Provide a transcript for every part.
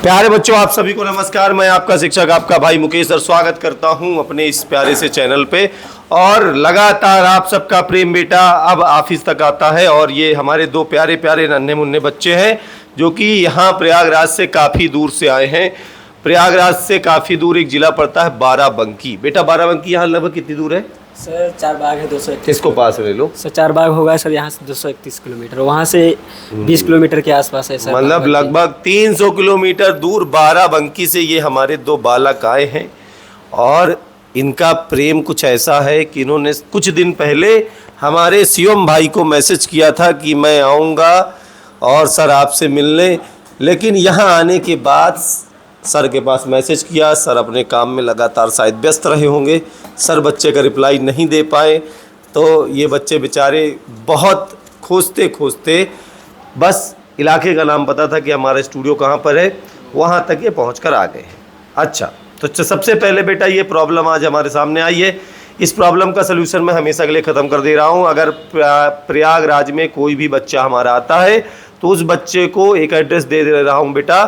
प्यारे बच्चों, आप सभी को नमस्कार। मैं आपका शिक्षक, आपका भाई मुकेश, और स्वागत करता हूं अपने इस प्यारे से चैनल पे। और लगातार आप सबका प्रेम बेटा अब ऑफिस तक आता है। और ये हमारे दो प्यारे प्यारे नन्हे मुन्ने बच्चे हैं जो कि यहाँ प्रयागराज से काफ़ी दूर से आए हैं। प्रयागराज से काफ़ी दूर एक जिला पड़ता है बाराबंकी। बेटा बाराबंकी यहाँ लगभग कितनी दूर है? सर 4 बाग है 231। इसको पास ले लो सर 4 बाग होगा सर, यहाँ से 231 किलोमीटर, वहाँ से 20 किलोमीटर के आसपास है सर। मतलब लगभग 300 किलोमीटर दूर बाराबंकी से ये हमारे दो बालक आए हैं। और इनका प्रेम कुछ ऐसा है कि इन्होंने कुछ दिन पहले हमारे शिवम भाई को मैसेज किया था कि मैं आऊँगा और सर आपसे मिलने। लेकिन यहाँ आने के बाद सर के पास मैसेज किया, सर अपने काम में लगातार शायद व्यस्त रहे होंगे, सर बच्चे का रिप्लाई नहीं दे पाए। तो ये बच्चे बेचारे बहुत खोजते खोजते बस इलाके का नाम पता था कि हमारा स्टूडियो कहाँ पर है, वहाँ तक ये पहुँच कर आ गए हैं। अच्छा, तो सबसे पहले बेटा ये प्रॉब्लम आज हमारे सामने आई है। इस प्रॉब्लम का सलूशन मैं हमेशा के लिए ख़त्म कर दे रहा हूँ। अगर प्रयागराज में कोई भी बच्चा हमारा आता है तो उस बच्चे को एक एड्रेस दे रहा हूँ बेटा।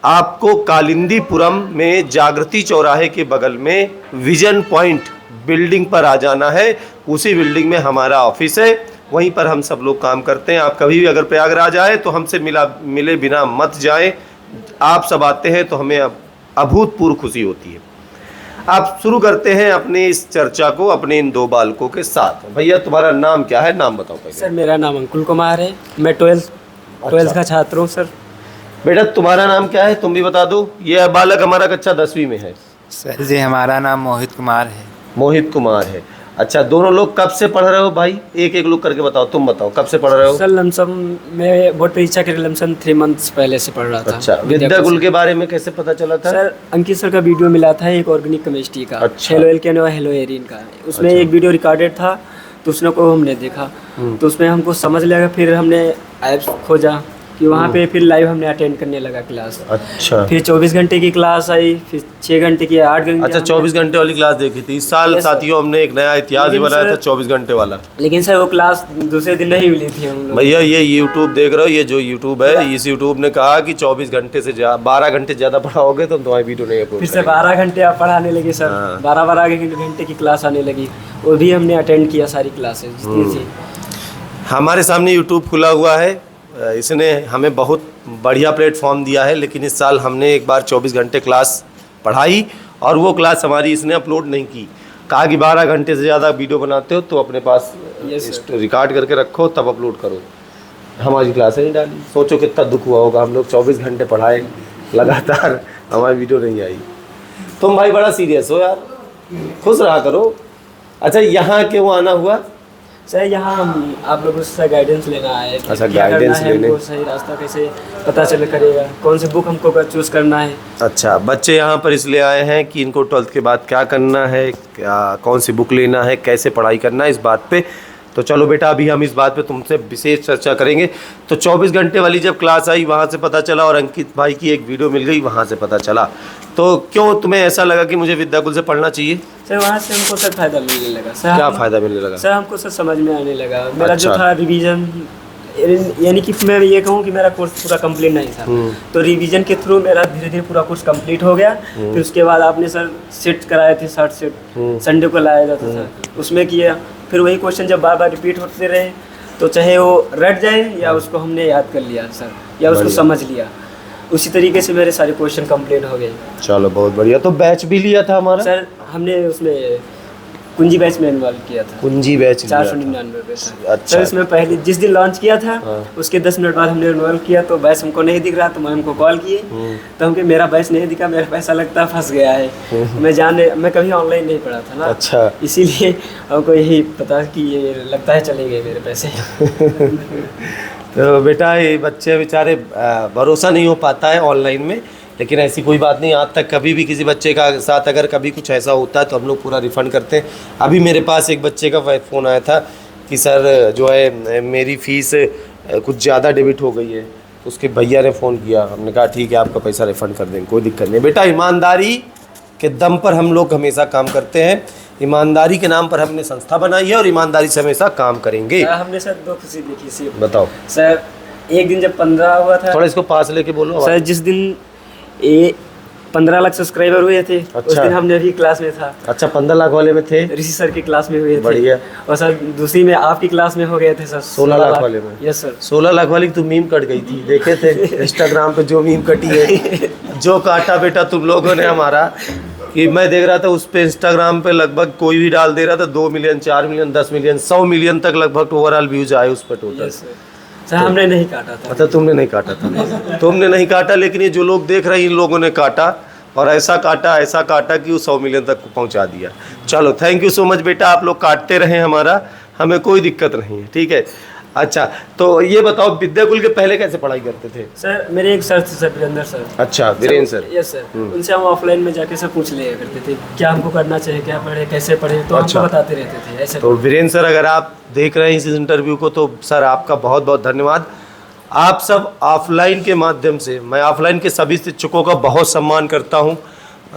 आपको कालिंदीपुरम में जागृति चौराहे के बगल में विजन पॉइंट बिल्डिंग पर आ जाना है। उसी बिल्डिंग में हमारा ऑफिस है, वहीं पर हम सब लोग काम करते हैं। आप कभी भी अगर प्रयागराज आए तो हमसे मिले बिना मत जाएं। आप सब आते हैं तो हमें अभूतपूर्व खुशी होती है। आप शुरू करते हैं अपनी इस चर्चा को अपने इन दो बालकों के साथ। भैया तुम्हारा नाम क्या है, नाम बताओ पहले। सर मेरा नाम अंकुल कुमार है, मैं 12th का छात्र हूँ सर। बेटा तुम्हारा नाम क्या है, तुम भी बता दो। ये बालक हमारा कक्षा 10वीं में है। सर जी हमारा नाम मोहित कुमार है। मोहित कुमार है। अच्छा, दोनों लोग कब से पढ़ रहे हो भाई? एक एक लोग करके बताओ। तुम बताओ कब से पढ़ रहे हो? सर लमसम मैं बोर्ड परीक्षा के लमसम 3 मंथ्स पहले से पढ़ रहा था। अच्छा, विद्याकुल के बारे में कैसे पता चला था? सर अंकित सर का वीडियो मिला था एक ऑर्गेनिक केमिस्ट्री का। अच्छा। हेलो एल्केन और हेलो एरिन का। उसमें एक वीडियो रिकॉर्डेड था तो उसने को हमने देखा तो उसमें हमको समझ लगा। फिर हमने ऐप्स खोजा कि वहाँ पे फिर लाइव हमने अटेंड करने लगा क्लास। अच्छा, फिर 24 घंटे की क्लास आई, फिर 6 घंटे की, 8 घंटे। अच्छा 24 घंटे वाली क्लास देखी थी। इस साल साथियों हमने एक नया इतिहास ही बनाया था 24 घंटे वाला। लेकिन सर वो क्लास दूसरे दिन नहीं मिली थी हम लोग। भैया ये यूट्यूब देख रहे हो, ये जो यूट्यूब है, इस यूट्यूब ने कहा कि 24 घंटे से 12 घंटे ज़्यादा पढ़ाओगे तो तुम्हारी वीडियो नहीं अपलोड। फिर से 12 घंटे आप पढ़ाने लगे सर। 12 घंटे की क्लास आने लगी, वो भी हमने अटेंड किया सारी क्लासेज जितनी थी। हमारे सामने यूट्यूब खुला हुआ है, इसने हमें बहुत बढ़िया प्लेटफॉर्म दिया है। लेकिन इस साल हमने एक बार 24 घंटे क्लास पढ़ाई और वो क्लास हमारी इसने अपलोड नहीं की। कहा कि 12 घंटे से ज़्यादा वीडियो बनाते हो तो अपने पास रिकॉर्ड करके रखो तब अपलोड करो। हमारी क्लासें नहीं डाली। सोचो कितना दुख हुआ होगा। हम लोग 24 घंटे पढ़ाए लगातार, हमारी वीडियो नहीं आई। तुम भाई बड़ा सीरियस हो यार, खुश रहा करो। अच्छा, यहाँ क्यों आना हुआ? सर यहाँ हम आप लोगों से गाइडेंस लेना है। अच्छा, गाइडेंस लेने। हमको सही रास्ता कैसे पता चल करेगा, कौन सी बुक हमको चूज़ करना है। अच्छा, बच्चे यहाँ पर इसलिए आए हैं कि इनको 12th के बाद क्या करना है, क्या कौन सी बुक लेना है, कैसे पढ़ाई करना है, इस बात पे। तो चलो बेटा, अभी हम इस बात पे तुमसे विशेष चर्चा करेंगे। तो 24 घंटे वाली जब क्लास आई वहाँ से पता चला, और अंकित भाई की एक वीडियो मिल गई वहाँ से पता चला। तो क्यों तुम्हें ऐसा लगा कि मुझे विद्याकुल से पढ़ना चाहिए? सर वहाँ से हमको सर फायदा मिलने लगा सर। क्या फ़ायदा मिलने लगा? सर हमको सर समझ में आने लगा। मेरा अच्छा। जो था रिवीजन, यानी कि मैं ये कहूँ कि मेरा कोर्स पूरा कंप्लीट नहीं था, तो रिवीजन के थ्रू मेरा धीरे धीरे पूरा कोर्स कंप्लीट हो गया। फिर उसके बाद आपने सर सेट कराए थे, 60 सेट संडे को लाया जाता था, उसमें किया। फिर वही क्वेश्चन जब बार बार रिपीट होते रहे तो चाहे वो रट जाए या उसको हमने याद कर लिया सर, या उसको समझ लिया, उसी तरीके से मेरे सारे क्वेश्चन कंप्लीट हो गए। चलो बहुत बढ़िया। तो बैच भी लिया था हमारा? सर हमने उसमें कुंजी बैच में इन्वॉल्व किया था। कुंजी बैच 499 रुपये सर। अच्छा। सर इसमें पहले जिस दिन लॉन्च किया था उसके 10 मिनट बाद हमने इन्वॉल्व किया तो बैच हमको नहीं दिख रहा, तो मैं हमको कॉल किए तो हमको मेरा बैच नहीं दिखा, मेरा पैसा लगता फंस गया है। मैं कभी ऑनलाइन नहीं पढ़ा था ना। अच्छा, इसीलिए हमको यही पता कि ये लगता है चले गए मेरे पैसे। तो बेटा ये बच्चे बेचारे भरोसा नहीं हो पाता है ऑनलाइन में, लेकिन ऐसी कोई बात नहीं। आज तक कभी भी किसी बच्चे का साथ अगर कभी कुछ ऐसा होता है तो हम लोग पूरा रिफ़ंड करते हैं। अभी मेरे पास एक बच्चे का फ़ोन आया था कि सर जो है मेरी फ़ीस कुछ ज़्यादा डेबिट हो गई है। उसके भैया ने फ़ोन किया, हमने कहा ठीक है आपका पैसा रिफ़ंड कर देंगे, कोई दिक्कत नहीं। बेटा ईमानदारी के दम पर हम लोग हमेशा काम करते हैं। ईमानदारी के नाम पर हमने संस्था बनाई है और ईमानदारी से हमेशा काम करेंगे। हमने सर 2 खुशी देखी सी। बताओ सर एक दिन जब 15 हुआ था, थोड़ा इसको पास लेके बोलो। सर जिस दिन ये 15 लाख सब्सक्राइबर हुए थे। उस अच्छा। दिन हमने भी क्लास में था, अच्छा 15 लाख वाले में थे। ऋषि सर की क्लास में हुए थे। बढ़िया। और सर दूसरी में आपकी क्लास में हो गए थे सर 16 लाख वाले में। Yes sir. 16 लाख वाली तो मीम कट गई थी, देखे थे इंस्टाग्राम पे जो मीम कटी है, जो काटा बेटा तुम लोगों ने हमारा, कि मैं देख रहा था उस पे इंस्टाग्राम पे लगभग कोई भी डाल दे रहा था 2 मिलियन 4 मिलियन 10 मिलियन 100 मिलियन तक लगभग ओवरऑल व्यूज आए उस पर टोटल। Yes sir. सर हमने नहीं काटा था। अच्छा तुमने नहीं काटा था, तुमने नहीं काटा, लेकिन ये जो लोग देख रहे हैं इन लोगों ने काटा, और ऐसा काटा कि वो 100 मिलियन तक पहुंचा दिया। चलो थैंक यू सो मच बेटा, आप लोग काटते रहे हमारा, हमें कोई दिक्कत नहीं है, ठीक है। अच्छा तो ये बताओ विद्याकुल के पहले कैसे पढ़ाई करते थे? सर मेरे एक सर थे सर, वीरेंद्र सर। अच्छा वीरेंद्र सर। Yes sir. उनसे हम ऑफलाइन में जाके सब पूछ लिया करते थे क्या हमको करना चाहिए, क्या पढ़े, कैसे पढ़े, तो अच्छा। हमको बताते रहते थे ऐसे। तो वीरेंद्र सर अगर आप देख रहे हैं इस इंटरव्यू को तो सर आपका बहुत बहुत धन्यवाद। आप सब ऑफलाइन के माध्यम से, मैं ऑफलाइन के सभी शिक्षकों का बहुत सम्मान करता हूं,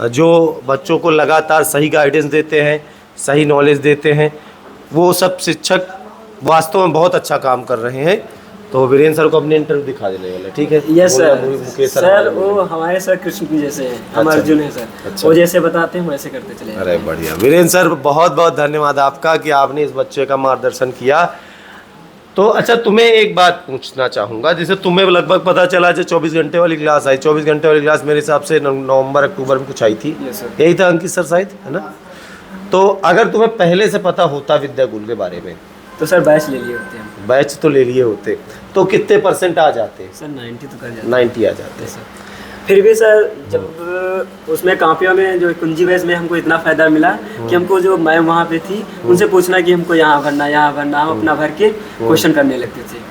जो बच्चों को लगातार सही गाइडेंस देते हैं, सही नॉलेज देते हैं, वो सब शिक्षक वास्तव में बहुत अच्छा काम कर रहे हैं। तो वीरेंद्र सर को अपने इंटरव्यू दिखा देने वाले, ठीक है। यस बोलना सर। मुकेश सर हमारे वो हमारे सर कृष्ण जी जैसे हैं, हम अच्छा। अर्जुन है सर। अच्छा। वो जैसे बताते हैं वैसे करते चले। अरे बढ़िया वीरेंद्र सर, बहुत बहुत धन्यवाद आपका कि आपने इस बच्चे का मार्गदर्शन किया। तो अच्छा तुम्हें एक बात पूछना चाहूँगा, जैसे तुम्हें लगभग पता चला जो 24 घंटे वाली क्लास आई, 24 घंटे वाली क्लास मेरे हिसाब से नवंबर अक्टूबर में कुछ आई थी, यस सर। यही था अंकित सर शायद, है ना? तो अगर तुम्हें पहले से पता होता विद्याकुल के बारे में, तो सर बैच ले लिए होते हैं बैच तो ले लिए होते, तो कितने % आ जाते? सर। 90 तो कर जाते 90 आ जाते। सर। फिर भी सर जब उसमें कापियों में जो कुंजी बैच में हमको इतना फ़ायदा मिला कि हमको जो मैम वहाँ पे थी उनसे पूछना कि हमको यहाँ भरना, हम अपना भर के क्वेश्चन करने लगते थे।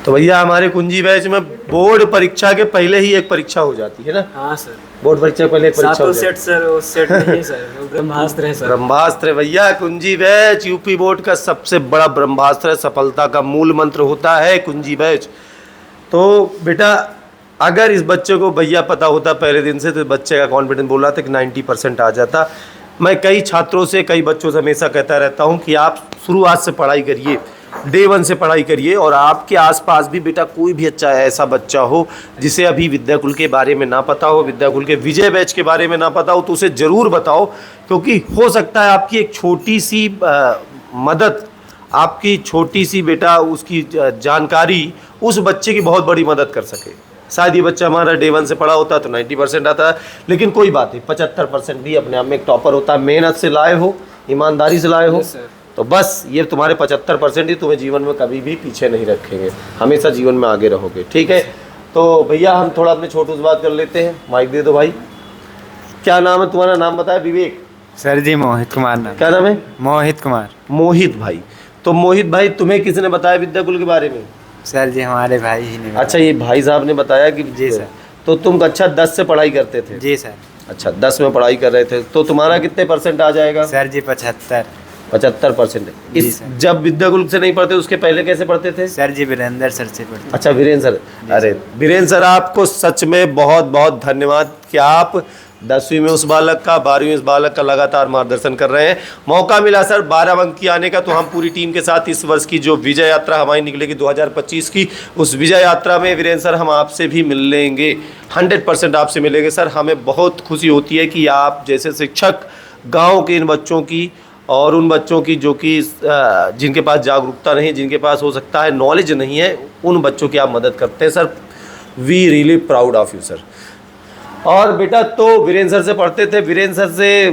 तो भैया हमारे कुंजी बैच में बोर्ड परीक्षा के पहले ही एक परीक्षा हो जाती है ना? हाँ सर। बोर्ड परीक्षा के पहले एक परीक्षा सातों हो जाती है। सेट सर, वो सेट नहीं है सर, वो ब्रह्मास्त्र है सर। ब्रह्मास्त्र है भैया, कुंजी बैच यूपी बोर्ड का सबसे बड़ा ब्रह्मास्त्र है, सफलता का मूल मंत्र होता है कुंजी बैच। तो बेटा अगर इस बच्चे को भैया पता होता पहले दिन से तो बच्चे का कॉन्फिडेंस बोल रहा था कि 90% आ जाता। मैं कई छात्रों से, कई बच्चों से हमेशा कहता रहता हूँ कि आप शुरुआत से पढ़ाई करिए, डे 1 से पढ़ाई करिए, और आपके आसपास भी बेटा कोई भी अच्छा ऐसा बच्चा हो जिसे अभी विद्याकुल के बारे में ना पता हो, विद्याकुल के विजय बैच के बारे में ना पता हो, तो उसे ज़रूर बताओ, क्योंकि हो सकता है आपकी एक छोटी सी मदद, आपकी छोटी सी बेटा उसकी जानकारी उस बच्चे की बहुत बड़ी मदद कर सके। शायद ये बच्चा हमारा डे 1 से पढ़ा होता तो 90% आता है, लेकिन कोई बात नहीं, 75% भी अपने आप में एक टॉपर होता है। मेहनत से लाए हो, ईमानदारी से लाए हो, Yes, sir. तो बस ये तुम्हारे 75% ही तुम्हें जीवन में कभी भी पीछे नहीं रखेंगे, हमेशा जीवन में आगे रहोगे, ठीक है। तो भैया हम थोड़ा अपने छोटू से बात कर लेते हैं, माइक दे दो भाई। क्या नाम है तुम्हारा? नाम बताया। विवेक? सर जी मोहित कुमार नाम। क्या नाम है? मोहित कुमार। मोहित भाई। तो मोहित भाई तुम्हें किसने बताया विद्याकुल के बारे में? सर जी हमारे भाई ही ने। अच्छा ये भाई साहब ने बताया कि जी सर। तो तुम कक्षा 10 से पढ़ाई करते थे? जी सर। अच्छा 10 में पढ़ाई कर रहे थे, तो तुम्हारा कितने % आ जाएगा? सर जी 75। 75%। जी इस सर। जब विद्याकुल से नहीं पढ़ते उसके पहले कैसे पढ़ते थे? सर जी वीरेंद्र सर से पढ़ते। अच्छा वीरेंद्र सर। अरे वीरेंद्र सर आपको सच में बहुत बहुत धन्यवाद कि आप 10वीं में उस बालक का, 12वीं में उस बालक का लगातार मार्गदर्शन कर रहे हैं। मौका मिला सर 12 अंक की आने का, तो हम पूरी टीम के साथ इस वर्ष की जो विजय यात्रा हमारी निकलेगी 2025 की, उस विजय यात्रा में वीरेंद्र सर हम आपसे भी मिल लेंगे, 100% आपसे मिलेंगे सर। हमें बहुत खुशी होती है कि आप जैसे शिक्षक गाँव के इन बच्चों की और उन बच्चों की जो कि जिनके पास जागरूकता नहीं, जिनके पास हो सकता है नॉलेज नहीं है, उन बच्चों की आप मदद करते हैं sir. We really proud of you sir. और बेटा तो वीरेंद्र सर से पढ़ते थे, वीरेंद्र सर से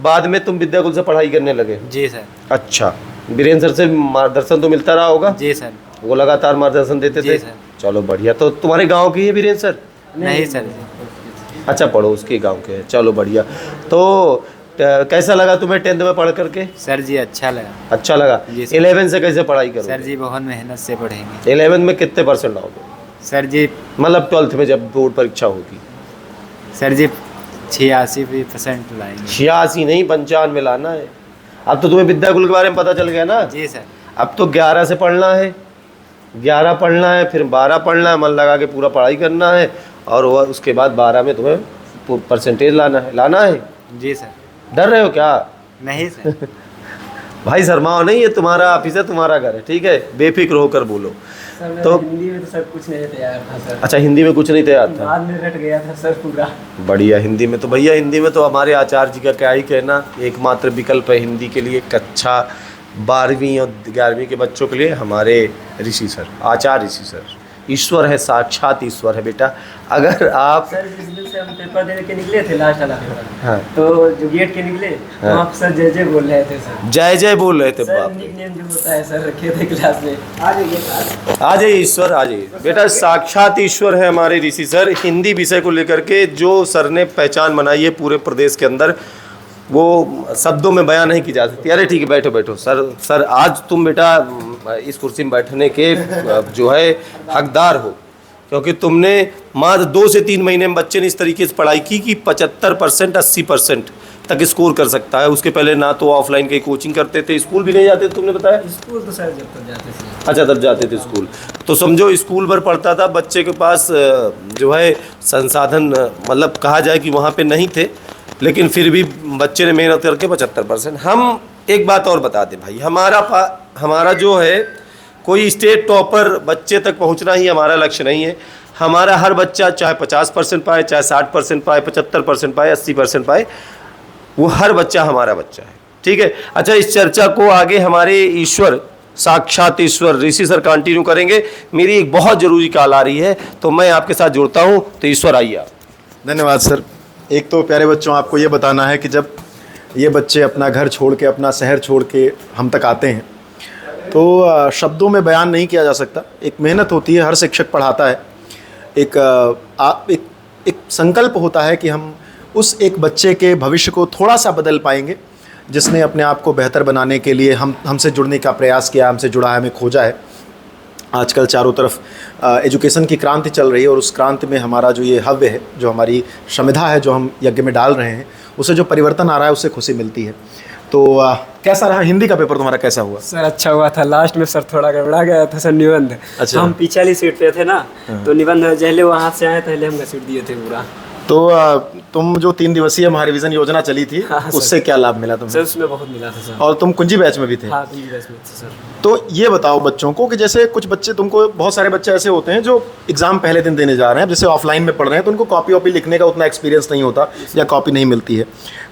बाद में तुम विद्याकुल से पढ़ाई करने लगे? जी सर। अच्छा वीरेंद्र सर से मार्गदर्शन तो मिलता रहा होगा? जी सर। वो लगातार मार्गदर्शन देते जी थे? सर। चलो बढ़िया। तो तुम्हारे गांव के ही है वीरेंद्र सर? नहीं सर जी। अच्छा पढ़ोस के गांव के हैं, चलो बढ़िया। तो कैसा लगा तुम्हें 10th में पढ़ करके? सर जी अच्छा लगा। अच्छा लगा। जी सर। 11 से कैसे पढ़ाई करोगे? सर जी बहुत मेहनत से पढ़ेंगे। 11 में कितने % आओगे? सर जी मतलब 12th में जब बोर्ड परीक्षा होगी? सर जी 86% लाएंगे। 86 नहीं 95 लाना है। अब तो तुम्हें विद्याकुल के बारे में पता चल गया ना? जी सर। अब तो 11 से पढ़ना है, 11 पढ़ना है, फिर 12 पढ़ना है, मन लगा के पूरा पढ़ाई करना है, और उसके बाद 12 में तुम्हें % लाना है। जी सर। डर रहे हो क्या? नहीं सर। भाई शर्माओ नहीं, ये तुम्हारा ऑफिस है, तुम्हारा घर है, ठीक है, बेफिक्र होकर बोलो। सर मेरा तो हिंदी में तो सर कुछ नहीं तैयार था सर। अच्छा, हिंदी में कुछ नहीं तैयार था। बाद में रट गया था सर पूरा। बढ़िया। हिंदी में तो भैया, हिंदी में तो हमारे आचार्य जी का क्या ही कहना, एकमात्र विकल्प है हिंदी के लिए कक्षा 12वीं और 11वीं के बच्चों के लिए हमारे ऋषि सर, आचार्य ऋषि सर। ईश्वर है, साक्षात ईश्वर है बेटा। अगर आप सर जिस दिन से हम पेपर देने के निकले थे लास्ट वाला पेपर, हाँ। तो जो गेट के निकले वहाँ पे सर जय जय बोल रहे थे सर। जय जय बोल रहे थे। सर बाप रे। निकनेम जो होता है सर रखे थे क्लास में। आ जाइए आ जाइए ईश्वर, आ जाइए बेटा। साक्षात ईश्वर है हमारे ऋषि सर। हिंदी विषय को लेकर के जो सर ने पहचान बनाई है पूरे प्रदेश के अंदर, वो शब्दों में बयान नहीं की जा सकती। अरे ठीक है, बैठो बैठो सर आज तुम बेटा इस कुर्सी में बैठने के जो है हकदार हो, क्योंकि तुमने मात्र 2 से 3 महीने में बच्चे ने इस तरीके से पढ़ाई की कि 75% 80% तक स्कोर कर सकता है। उसके पहले ना तो ऑफलाइन कहीं कोचिंग करते थे, स्कूल भी नहीं जाते थे, तुमने बताया। स्कूल तो सर जब तक जाते थे। अच्छा, तब जाते थे स्कूल। तो समझो स्कूल भर पढ़ता था, बच्चे के पास जो है संसाधन मतलब कहा जाए कि वहाँ पे नहीं थे, लेकिन फिर भी बच्चे ने मेहनत करके 75%। हम एक बात और बता दें भाई, हमारा जो है कोई स्टेट टॉपर बच्चे तक पहुंचना ही हमारा लक्ष्य नहीं है। हमारा हर बच्चा चाहे 50% पाए, चाहे 60% पाए, 75% पाए, 80% पाए, वो हर बच्चा हमारा बच्चा है। ठीक है। अच्छा, इस चर्चा को आगे हमारे ईश्वर, साक्षात ईश्वर ऋषि सर कंटिन्यू करेंगे। मेरी एक बहुत ज़रूरी कॉल आ रही है, तो मैं आपके साथ जुड़ता हूँ। तो ईश्वर आइए आप। धन्यवाद सर। एक तो प्यारे बच्चों, आपको ये बताना है कि जब ये बच्चे अपना घर छोड़ के, अपना शहर छोड़ के हम तक आते हैं, तो शब्दों में बयान नहीं किया जा सकता। एक मेहनत होती है, हर शिक्षक पढ़ाता है। एक संकल्प होता है कि हम उस एक बच्चे के भविष्य को थोड़ा सा बदल पाएंगे, जिसने अपने आप को बेहतर बनाने के लिए हमसे जुड़ने का प्रयास किया, हमसे जुड़ा है, हमें खोजा है। आजकल चारों तरफ एजुकेशन की क्रांति चल रही है, और उस क्रांति में हमारा जो ये हव्य है, जो हमारी श्रमिधा है, जो हम यज्ञ में डाल रहे हैं, उससे जो परिवर्तन आ रहा है, उससे खुशी मिलती है। तो कैसा रहा हिंदी का पेपर तुम्हारा, कैसा हुआ? सर अच्छा हुआ था। लास्ट में सर थोड़ा गड़बड़ा गया था सर निबंध। अच्छा। हम पीछे वाली सीट पे थे ना, तो निबंध जहले वहाँ से आए पहले हम घसीट दिए थे पूरा। तो तुम जो 3 दिवसीय महारिविजन योजना चली थी, हाँ, सर। उससे क्या लाभ मिला तुम्हें? सर उसमें बहुत मिला था सर। और तुम कुंजी बैच में भी थे? हाँ कुंजी बैच में थे सर। तो ये बताओ बच्चों को कि जैसे कुछ बच्चे, तुमको बहुत सारे बच्चे ऐसे होते हैं जो एग्जाम पहले दिन देने जा रहे हैं, जैसे ऑफलाइन में पढ़ रहे हैं, तो उनको कॉपी वॉपी लिखने का उतना एक्सपीरियंस नहीं होता, या कॉपी नहीं मिलती है।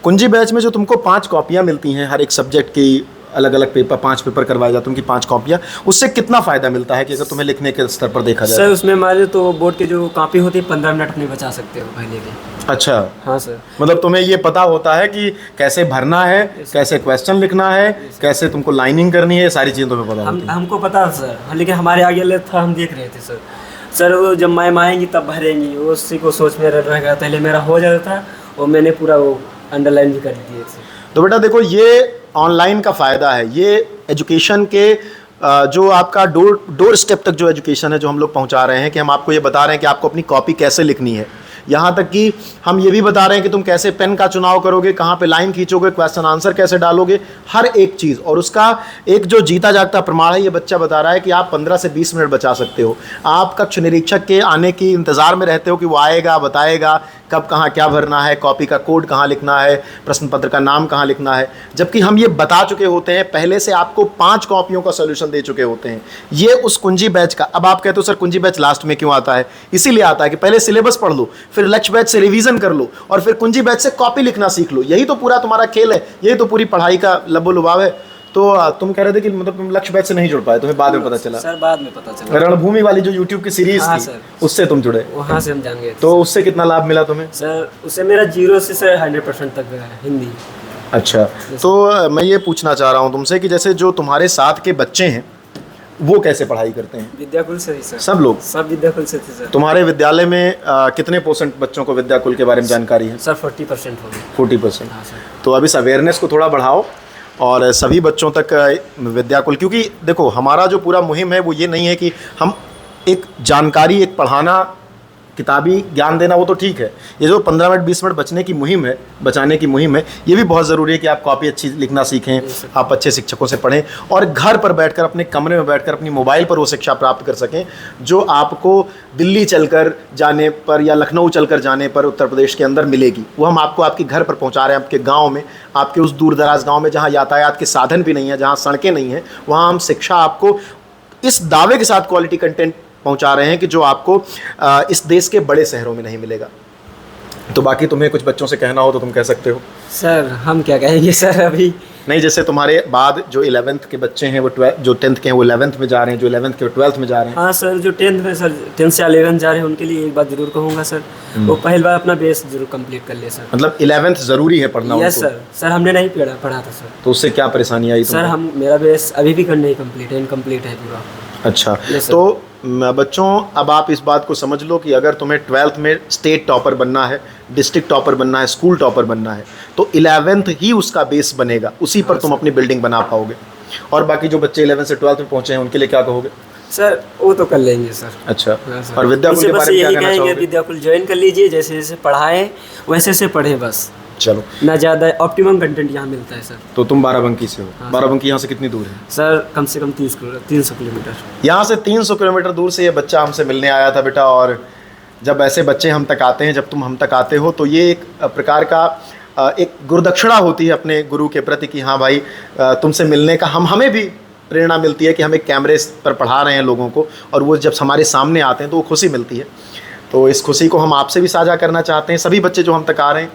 कुंजी बैच में जो तुमको 5 कॉपियाँ मिलती हैं, हर एक सब्जेक्ट की अलग अलग पेपर, 5 पेपर करवाए जाते हैं, उनकी 5 कॉपियाँ, उससे कितना फ़ायदा मिलता है कि अगर तुम्हें लिखने के स्तर पर देखा जाए? सर उसमें हमारे तो बोर्ड की जो कॉपी होती है 15 मिनट अपने बचा सकते हो पहले के। अच्छा। हाँ सर। मतलब तुम्हें ये पता होता है कि कैसे भरना है, कैसे क्वेश्चन लिखना है, कैसे तुमको लाइनिंग करनी है, ये सारी चीज़ें तुम्हें पता होती हैं। हमको पता था सर, हाँ, लेकिन हमारे आगे ले था, हम देख रहे थे सर। सर वो जब मैम आएंगी तब भरेंगी, वो उसी को सोच में रह गया। पहले मेरा हो जाता था और मैंने पूरा वो अंडरलाइन भी कर दिए थे। तो बेटा देखो, ये ऑनलाइन का फ़ायदा है। ये एजुकेशन के जो आपका डोर स्टेप तक जो एजुकेशन है, जो हम लोग पहुंचा रहे हैं, कि हम आपको ये बता रहे हैं कि आपको अपनी कॉपी कैसे लिखनी है। यहाँ तक कि हम ये भी बता रहे हैं कि तुम कैसे पेन का चुनाव करोगे, कहाँ पे लाइन खींचोगे, क्वेश्चन आंसर कैसे डालोगे, हर एक चीज़। और उसका एक जो जीता जागता प्रमाण है, ये बच्चा बता रहा है कि आप 15 से 20 मिनट बचा सकते हो। आप कक्ष निरीक्षक के आने की इंतज़ार में रहते हो कि वो आएगा, बताएगा कब कहाँ क्या भरना है, कॉपी का कोड कहाँ लिखना है, प्रश्न पत्र का नाम कहाँ लिखना है, जबकि हम ये बता चुके होते हैं, पहले से आपको 5 कॉपियों का सोल्यूशन दे चुके होते हैं। ये उस कुंजी बैच का। अब आप कहते हो सर कुंजी बैच लास्ट में क्यों आता है? इसीलिए आता है कि पहले सिलेबस पढ़ लो, फिर लक्ष्य बैच से रिवीजन कर लो, और फिर कुंजी बैच से कॉपी लिखना सीख लो। यही तो पूरा तुम्हारा खेल है, यही तो पूरी पढ़ाई का लबो लुभाव है। तो तुम कह रहे थे कि मतलब तुम लक्ष्य बैच से नहीं जुड़ पाए, तुम्हें बाद में पता चला? सर बाद में पता चला। रणभूमि वाली जो यूट्यूब की सीरीज हाँ, थी, सर। उससे तुम जुड़े, वहाँ से हम जान गए। तो उससे कितना लाभ मिला तुम्हें? सर उससे मेरा 0 से सर 100% तक गया है हिंदी। अच्छा। तो मैं ये पूछना चाह रहा हूँ तुमसे कि जैसे जो तुम्हारे साथ के बच्चे हैं, वो कैसे पढ़ाई करते हैं? विद्याकुल से ही सर। सब लोग? सब विद्याकुल से थे सर। तुम्हारे विद्यालय में कितने % बच्चों को विद्याकुल के बारे में जानकारी है? सर 40% हो गए। 40%। हाँ सर। तो अब इस अवेयरनेस को थोड़ा बढ़ाओ और सभी बच्चों तक विद्याकुल, क्योंकि देखो हमारा जो पूरा मुहिम है वो ये नहीं है कि हम एक जानकारी, एक पढ़ाना, किताबी ज्ञान देना, वो तो ठीक है। ये जो 15 मिनट 20 मिनट बचाने की मुहिम है, ये भी बहुत ज़रूरी है कि आप कॉपी अच्छी लिखना सीखें, आप अच्छे शिक्षकों से पढ़ें, और घर पर बैठकर, अपने कमरे में बैठकर, अपनी मोबाइल पर वो शिक्षा प्राप्त कर सकें जो आपको दिल्ली चलकर जाने पर या लखनऊ चलकर जाने पर उत्तर प्रदेश के अंदर मिलेगी। वो हम आपको आपके घर पर पहुँचा रहे हैं, आपके गाँव में, आपके उस दूर दराज गाँव में जहाँ यातायात के साधन भी नहीं है, जहाँ सड़कें नहीं हैं, वहाँ हम शिक्षा आपको इस दावे के साथ क्वालिटी कंटेंट पहुंचा रहे हैं कि जो आपको इस देश के बड़े शहरों में नहीं मिलेगा। तो बाकी तुम्हें कुछ बच्चों से कहना हो तो तुम कह सकते हो। सर हम क्या कहेंगे सर, अभी नहीं, जैसे तुम्हारे बाद जो 11th के बच्चे हैं वो जो 10th के हैं वो 11th में जा रहे हैं, जो 11th के वो 12th में जा रहे हैं। हाँ सर, जो 10th में सर 10th से 11th जा रहे हैं उनके लिए एक बात जरूर कहूँगा सर, वो पहली बार अपना बेस जरूर कंप्लीट कर ले सर। मतलब 11th ज़रूरी है पढ़ना यस उनको। सर हमने नहीं पढ़ा था सर। तो उससे क्या परेशानी आई सर तुमको? मेरा बेस अभी भी नहीं कंप्लीट है, इनकम्प्लीट है पूरा। अच्छा, Yes, sir. तो बच्चों अब आप इस बात को समझ लो कि अगर तुम्हें 12th में स्टेट टॉपर बनना है, डिस्ट्रिक्ट टॉपर बनना है, स्कूल टॉपर बनना है, तो 11th ही उसका बेस बनेगा, उसी पर तुम अपनी बिल्डिंग बना पाओगे। और बाकी जो बच्चे 11th से 12th में पहुंचे हैं उनके लिए क्या कहोगे? सर वो तो कर लेंगे सर। अच्छा, हाँ सर। और विद्याकुल उनसे के बस बारे में क्या यही कहना कहेंगे, चाहोगे? विद्याकुल ज्वाइन कर लीजिए, जैसे जैसे पढ़ाएं वैसे से पढ़े बस, चलो, ना ज़्यादा ऑप्टिमम कंटेंट यहाँ मिलता है सर। तो तुम बाराबंकी से हो। हाँ, बाराबंकी यहाँ से कितनी दूर है? सर कम से कम 300 किलोमीटर। यहाँ से 300 किलोमीटर दूर से ये बच्चा हमसे मिलने आया था बेटा। और जब ऐसे बच्चे हम तक आते हैं, जब तुम हम तक आते हो, तो ये एक प्रकार का एक गुरुदक्षिणा होती है अपने गुरु के प्रति कि हाँ भाई तुमसे मिलने का हमें भी प्रेरणा मिलती है कि हम एक कैमरे पर पढ़ा रहे हैं लोगों को, और वो जब हमारे सामने आते हैं तो वो खुशी मिलती है। तो इस खुशी को हम आपसे भी साझा करना चाहते हैं। सभी बच्चे जो हम तक आ रहे हैं,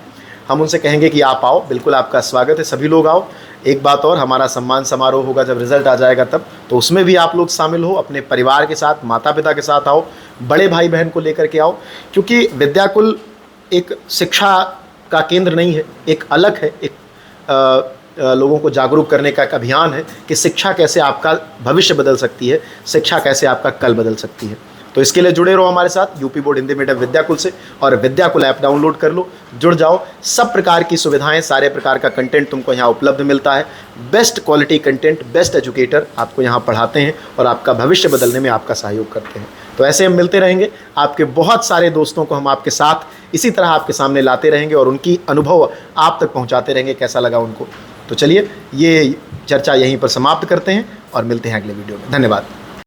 हम उनसे कहेंगे कि आप आओ, बिल्कुल आपका स्वागत है, सभी लोग आओ। एक बात और, हमारा सम्मान समारोह होगा जब रिज़ल्ट आ जाएगा तब, तो उसमें भी आप लोग शामिल हो, अपने परिवार के साथ, माता पिता के साथ आओ, बड़े भाई बहन को लेकर के आओ। क्योंकि विद्याकुल एक शिक्षा का केंद्र नहीं है, एक अलग है, एक लोगों को जागरूक करने का एक अभियान है कि शिक्षा कैसे आपका भविष्य बदल सकती है, शिक्षा कैसे आपका कल बदल सकती है। तो इसके लिए जुड़े रहो हमारे साथ UP board Hindi medium Vidyakul से, और विद्याकुल ऐप डाउनलोड कर लो, जुड़ जाओ। सब प्रकार की सुविधाएं, सारे प्रकार का कंटेंट तुमको यहाँ उपलब्ध मिलता है। Best quality content, best educator आपको यहाँ पढ़ाते हैं और आपका भविष्य बदलने में आपका सहयोग करते हैं। तो ऐसे हम मिलते रहेंगे, आपके बहुत सारे दोस्तों को हम आपके साथ इसी तरह आपके सामने लाते रहेंगे और उनकी अनुभव आप तक पहुँचाते रहेंगे, कैसा लगा उनको। तो चलिए ये चर्चा यहीं पर समाप्त करते हैं और मिलते हैं अगले वीडियो में। धन्यवाद।